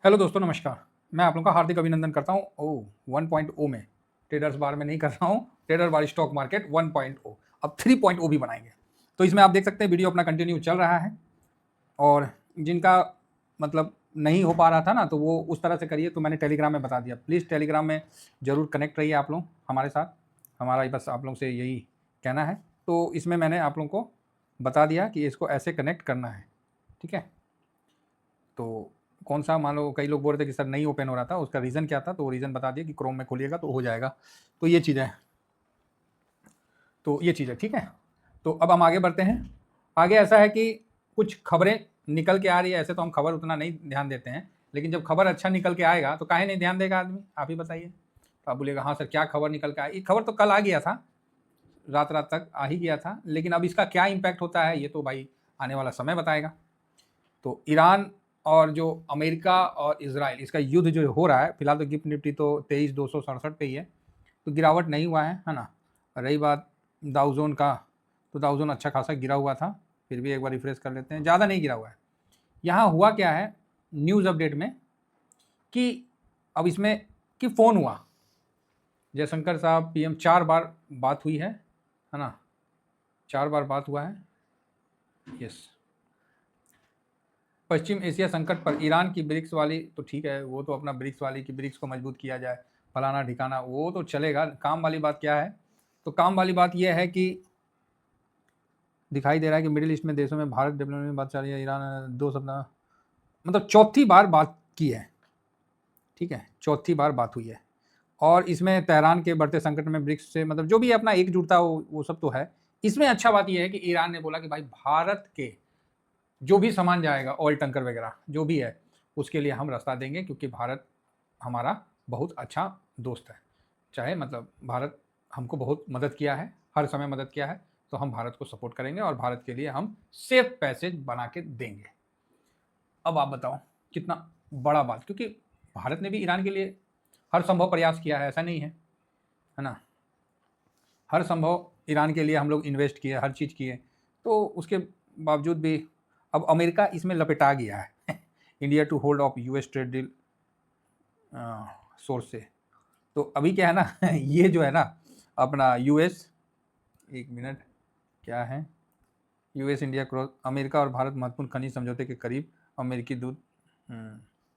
Hello दोस्तों, नमस्कार। मैं आप लोगों का हार्दिक अभिनंदन करता हूँ। 1.0 में, ट्रेडर्स बार में नहीं कर रहा हूँ, ट्रेडर बार स्टॉक मार्केट 1.0, अब 3.0 भी बनाएंगे। तो इसमें आप देख सकते हैं वीडियो अपना कंटिन्यू चल रहा है। और जिनका मतलब नहीं हो पा रहा था ना, तो वो उस तरह से करिए। तो मैंने टेलीग्राम में बता दिया, प्लीज़ टेलीग्राम में ज़रूर कनेक्ट रहिए आप लोग हमारे साथ। हमारा बस आप लोगों से यही कहना है। तो इसमें मैंने आप लोगों को बता दिया कि इसको ऐसे कनेक्ट करना है, ठीक है। तो कौन सा, मान लो कई लोग बोल रहे थे कि सर नहीं ओपन हो रहा था, उसका रीज़न क्या था, तो वो रीज़न बता दिया कि क्रोम में खोलिएगा तो हो जाएगा। तो ये चीज़ है, ठीक है। तो अब हम आगे बढ़ते हैं। आगे ऐसा है कि कुछ खबरें निकल के आ रही है। ऐसे तो हम खबर उतना नहीं ध्यान देते हैं, लेकिन जब खबर अच्छा निकल के आएगा तो काहे नहीं ध्यान देगा आदमी, आप ही बताइए। तो आप बोलिएगा हाँ सर क्या खबर निकल के आई। खबर तो कल आ गया था, रात रात तक आ ही गया था, लेकिन अब इसका क्या इम्पैक्ट होता है ये तो भाई आने वाला समय बताएगा। तो ईरान और जो अमेरिका और इजराइल, इसका युद्ध जो हो रहा है, फिलहाल तो गिफ्ट निफ्टी तो 23,267 पे ही है, तो गिरावट नहीं हुआ है ना। रही बात डाउजोन का, तो डाउजोन अच्छा खासा गिरा हुआ था, फिर भी एक बार रिफ्रेश कर लेते हैं, ज़्यादा नहीं गिरा हुआ है। यहाँ हुआ क्या है न्यूज़ अपडेट में कि अब इसमें कि फ़ोन हुआ, जयशंकर साहब पीएम 4 बार बात हुई है ना, 4 बार बात हुआ है। यस, पश्चिम एशिया संकट पर ईरान की ब्रिक्स वाली, तो ठीक है, वो तो अपना ब्रिक्स वाली की ब्रिक्स को मजबूत किया जाए, फलाना ठिकाना, वो तो चलेगा। काम वाली बात क्या है, तो काम वाली बात यह है कि दिखाई दे रहा है कि मिडिल ईस्ट में देशों में भारत डेवलपमेंट में बात चल रही है। ईरान 2 सप्ताह मतलब चौथी बार बात की है, ठीक है, चौथी बार बात हुई है। और इसमें तेहरान के बढ़ते संकट में ब्रिक्स से मतलब जो भी अपना एकजुटता वो सब तो है। इसमें अच्छा बात यह है कि ईरान ने बोला कि भाई भारत के जो भी सामान जाएगा, ऑयल टंकर वगैरह जो भी है, उसके लिए हम रास्ता देंगे, क्योंकि भारत हमारा बहुत अच्छा दोस्त है। चाहे मतलब भारत हमको बहुत मदद किया है, हर समय मदद किया है, तो हम भारत को सपोर्ट करेंगे और भारत के लिए हम सेफ पैसेज बना के देंगे। अब आप बताओ कितना बड़ा बात, क्योंकि भारत ने भी ईरान के लिए हर संभव प्रयास किया है, ऐसा नहीं है ना। हर संभव ईरान के लिए हम लोग इन्वेस्ट किए, हर चीज़ किए, तो उसके बावजूद भी अब अमेरिका इसमें लपेटा गया है India to hold off US trade deal source से। तो अभी क्या है ना ये जो है ना अपना यूएस, एक मिनट, क्या है, यूएस इंडिया क्रॉस, अमेरिका और भारत महत्वपूर्ण खनिज समझौते के करीब, अमेरिकी दूत,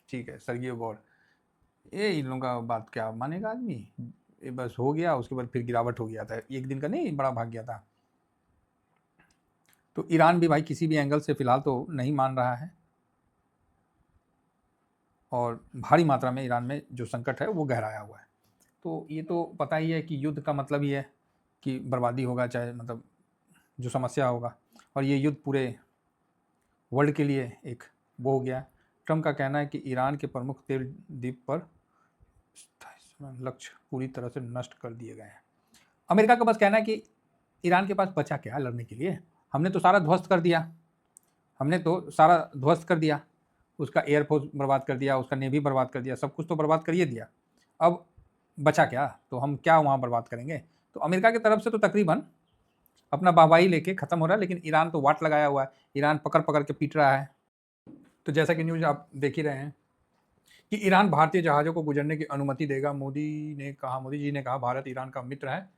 ठीक है, सर्गियो वॉर, ये इन लोगों का बात क्या मानेगा आदमी। ये बस हो गया, उसके बाद फिर गिरावट हो गया था, एक दिन का नहीं, बड़ा भाग गया था। तो ईरान भी भाई किसी भी एंगल से फिलहाल तो नहीं मान रहा है, और भारी मात्रा में ईरान में जो संकट है वो गहराया हुआ है। तो ये तो पता ही है कि युद्ध का मतलब ही है कि बर्बादी होगा, चाहे मतलब जो समस्या होगा, और ये युद्ध पूरे वर्ल्ड के लिए एक वो हो गया। ट्रम्प का कहना है कि ईरान के प्रमुख तेल द्वीप पर लक्ष्य पूरी तरह से नष्ट कर दिए गए हैं। अमेरिका का बस कहना है कि ईरान के पास बचा क्या लड़ने के लिए, हमने तो सारा ध्वस्त कर दिया, हमने तो सारा ध्वस्त कर दिया, उसका एयरफोर्स बर्बाद कर दिया, उसका नेवी बर्बाद कर दिया, सब कुछ तो बर्बाद करिए दिया, अब बचा क्या, तो हम क्या वहाँ बर्बाद करेंगे। तो अमेरिका की तरफ से तो तकरीबन अपना वाहवाही लेके ख़त्म हो रहा है, लेकिन ईरान तो वाट लगाया हुआ है, ईरान पकड़ पकड़ के पीट रहा है। तो जैसा कि न्यूज़ आप देख ही रहे हैं कि ईरान भारतीय जहाज़ों को गुजरने की अनुमति देगा, मोदी जी ने कहा भारत ईरान का मित्र है।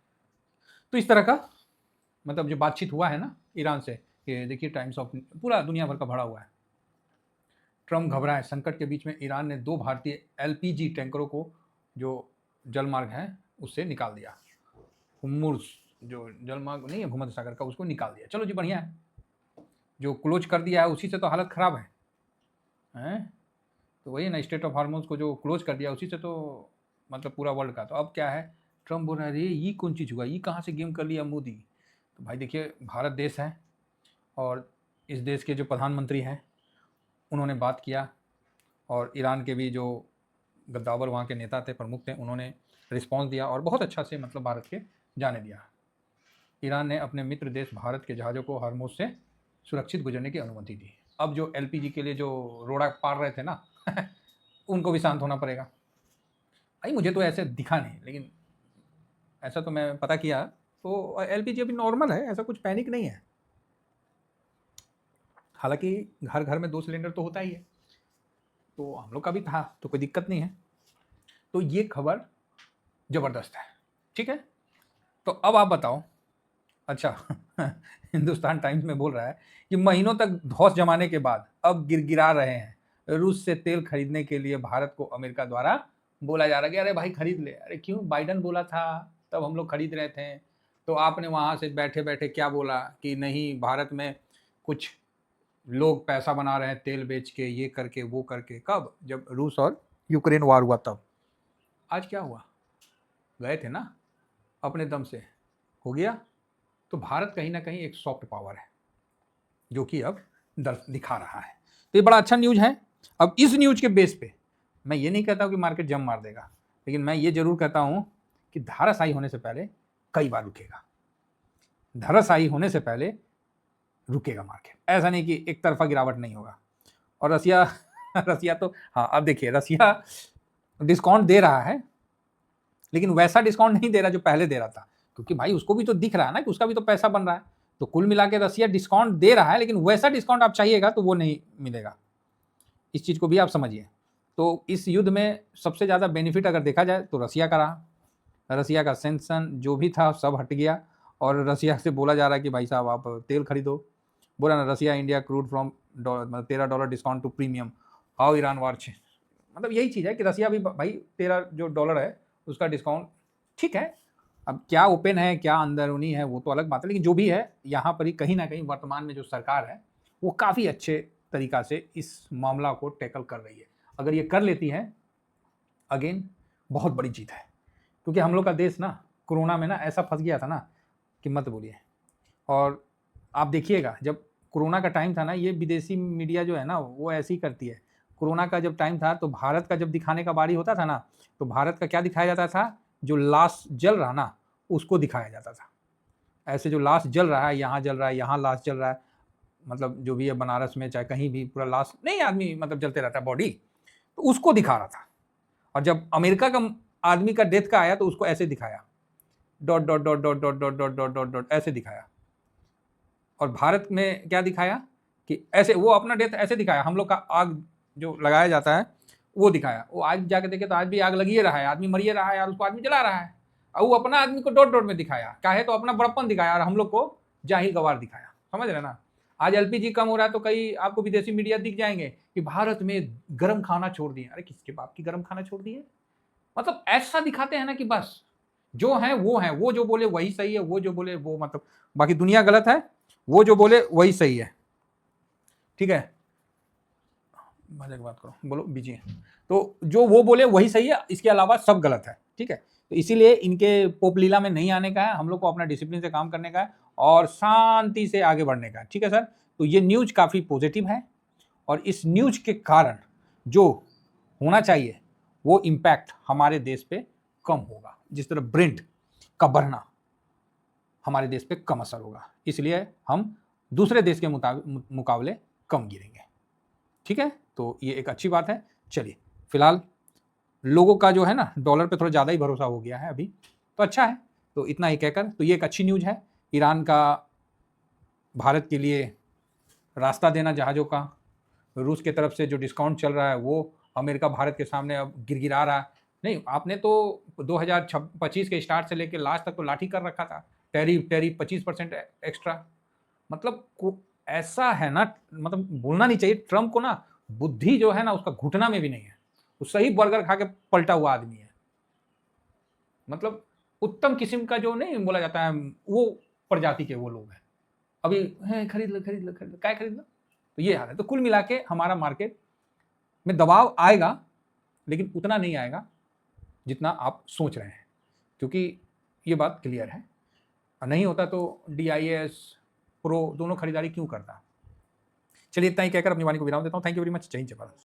तो इस तरह का मतलब जो बातचीत हुआ है ना ईरान से, कि देखिए टाइम्स ऑफ पूरा दुनिया भर का भरा हुआ है। ट्रम्प घबराए, संकट के बीच में ईरान ने 2 भारतीय एलपीजी टैंकरों को जो जलमार्ग है उससे निकाल दिया। हुर्मुज़ जो जलमार्ग नहीं है भूमध्य सागर का, उसको निकाल दिया। चलो जी बढ़िया है, जो क्लोज कर दिया है उसी से तो हालत ख़राब है, हैं? तो वही ना, स्टेट ऑफ हार्मोन्स को जो क्लोज कर दिया उसी से तो मतलब पूरा वर्ल्ड का। तो अब क्या है, ट्रम्प बोल रहा है अरे ये कौन चीज़ हुआ, ये कहाँ से गेम कर लिया मोदी। तो भाई देखिए भारत देश है, और इस देश के जो प्रधानमंत्री हैं उन्होंने बात किया, और ईरान के भी जो गद्दावर वहाँ के नेता थे, प्रमुख थे, उन्होंने रिस्पॉन्स दिया और बहुत अच्छा से मतलब भारत के जाने दिया। ईरान ने अपने मित्र देश भारत के जहाज़ों को हरमुज से सुरक्षित गुजरने की अनुमति दी। अब जो एलपीजी के लिए जो रोड़ा पार रहे थे ना उनको भी शांत होना पड़ेगा। भाई मुझे तो ऐसे दिखा नहीं, लेकिन ऐसा तो मैं पता किया, तो एलपीजी अभी नॉर्मल है, ऐसा कुछ पैनिक नहीं है। हालांकि घर घर में 2 सिलेंडर तो होता ही है, तो हम लोग का भी था, तो कोई दिक्कत नहीं है। तो ये खबर ज़बरदस्त है, ठीक है। तो अब आप बताओ, अच्छा हिंदुस्तान टाइम्स में बोल रहा है कि महीनों तक धौंस जमाने के बाद अब गिरगिरा रहे हैं, रूस से तेल खरीदने के लिए भारत को अमेरिका द्वारा बोला जा रहा है कि अरे भाई खरीद ले। अरे क्यों, बाइडन बोला था तब हम लोग खरीद रहे थे, तो आपने वहाँ से बैठे बैठे क्या बोला कि नहीं भारत में कुछ लोग पैसा बना रहे हैं तेल बेच के, ये करके वो करके। कब? जब रूस और यूक्रेन वार हुआ तब। आज क्या हुआ? गए थे ना अपने दम से, हो गया। तो भारत कहीं ना कहीं एक सॉफ्ट पावर है जो कि अब दिखा रहा है। तो ये बड़ा अच्छा न्यूज़ है। अब इस न्यूज़ के बेस पे मैं ये नहीं कहता हूँ कि मार्केट जम मार देगा, लेकिन मैं ये जरूर कहता हूँ कि धाराशाही होने से पहले कई बार रुकेगा। धाराशाही होने से पहले रुकेगा मार्केट, ऐसा नहीं कि एक तरफा गिरावट नहीं होगा। और रसिया रसिया तो हाँ, अब देखिए रसिया डिस्काउंट दे रहा है, लेकिन वैसा डिस्काउंट नहीं दे रहा जो पहले दे रहा था, क्योंकि भाई उसको भी तो दिख रहा है ना कि उसका भी तो पैसा बन रहा है। तो कुल मिला के रसिया डिस्काउंट दे रहा है, लेकिन वैसा डिस्काउंट आप चाहिएगा तो वो नहीं मिलेगा। इस चीज़ को भी आप समझिए। तो इस युद्ध में सबसे ज़्यादा बेनिफिट अगर देखा जाए तो रसिया का रहा। रसिया का सेंक्शन जो भी था सब हट गया, और रसिया से बोला जा रहा है कि भाई साहब आप तेल खरीदो। बोला ना, Russia India crude from $13 discount to premium, how Iran war. मतलब यही चीज़ है कि रसिया भी भाई $13 है उसका डिस्काउंट, ठीक है। अब क्या ओपन है क्या अंदरूनी है वो तो अलग बात है, लेकिन जो भी है यहाँ पर ही कहीं ना कहीं वर्तमान में जो सरकार है वो काफ़ी अच्छे तरीका से इस मामला को टैकल कर रही है। अगर ये कर लेती है, अगेन बहुत बड़ी जीत है। क्योंकि हम लोग का देश ना कोरोना में ना ऐसा फंस गया था ना कि मत बोलिए। और आप देखिएगा जब कोरोना का टाइम था ना, ये विदेशी मीडिया जो है ना वो ऐसी ही करती है। कोरोना का जब टाइम था तो भारत का जब दिखाने का बारी होता था ना, तो भारत का क्या दिखाया जाता था, जो लाश जल रहा ना उसको दिखाया जाता था। ऐसे जो लाश जल रहा है, यहाँ जल रहा है, यहाँ लाश जल रहा है, मतलब जो भी है बनारस में चाहे कहीं भी पूरा लाश नहीं, आदमी मतलब जलते रहता है बॉडी, तो उसको दिखा रहा था। और जब अमेरिका का आदमी का डेथ का आया तो उसको ऐसे दिखाया, dot dot dot dot dot dot dot dot dot dot ऐसे दिखाया। और भारत में क्या दिखाया कि ऐसे, वो अपना डेथ ऐसे दिखाया, हम लोग का आग जो लगाया जाता है वो दिखाया। वो आज जाके देखे तो आज भी आग लगी रहा है, आदमी मरिए रहा है और उसको आदमी जला रहा है। और वो अपना आदमी को डॉट डॉट में दिखाया, काहे तो अपना बड़प्पन दिखाया और हम लोग को जाहिल गवार दिखाया। समझ रहे ना। आज एलपीजी कम हो रहा है तो कई आपको विदेशी मीडिया दिख जाएंगे कि भारत में गर्म खाना छोड़ दिए। अरे किसके बाप की गर्म खाना छोड़ दिए? मतलब ऐसा दिखाते हैं ना कि बस जो है, वो जो बोले वही सही है, वो जो बोले वो मतलब बाकी दुनिया गलत है, वो जो बोले वही सही है, ठीक है। मजे की बात करो, बोलो बीजी है। तो जो वो बोले वही सही है, इसके अलावा सब गलत है, ठीक है। तो इसीलिए इनके पोप लीला में नहीं आने का है, हम लोग को अपना डिसिप्लिन से काम करने का है और शांति से आगे बढ़ने का है, ठीक है सर। तो ये न्यूज काफ़ी पॉजिटिव है, और इस न्यूज के कारण जो होना चाहिए वो इम्पैक्ट हमारे देश पे कम होगा। जिस तरह ब्रेंट का बढ़ना हमारे देश पे कम असर होगा, इसलिए हम दूसरे देश के मुकाबले कम गिरेंगे, ठीक है। तो ये एक अच्छी बात है। चलिए, फिलहाल लोगों का जो है ना डॉलर पे थोड़ा ज़्यादा ही भरोसा हो गया है अभी, तो अच्छा है। तो इतना ही कहकर, तो ये एक अच्छी न्यूज़ है। ईरान का भारत के लिए रास्ता देना जहाज़ों का, रूस की तरफ से जो डिस्काउंट चल रहा है वो अमेरिका भारत के सामने अब गिरगिरा रहा है। नहीं, आपने तो 2025 के स्टार्ट से लेकर लास्ट तक तो लाठी कर रखा था, टैरिफ 25% एक्स्ट्रा। मतलब ऐसा है ना, मतलब बोलना नहीं चाहिए, ट्रम्प को ना बुद्धि जो है ना उसका घुटना में भी नहीं है। वो सही बर्गर खा के पलटा हुआ आदमी है। मतलब उत्तम किस्म का जो नहीं बोला जाता है वो प्रजाति के वो लोग हैं। अभी है खरीद लो खरीद लो खरीद लो, क्या खरीद लो, तो ये हाल है। तो कुल मिला के हमारा मार्केट में दबाव आएगा, लेकिन उतना नहीं आएगा जितना आप सोच रहे हैं, क्योंकि ये बात क्लियर है। नहीं होता तो DIS प्रो दोनों खरीदारी क्यों करता। चलिए इतना ही कहकर अपनी वाणी को विराम देता हूँ। Thank you very much. जय हिंद, जय भारत।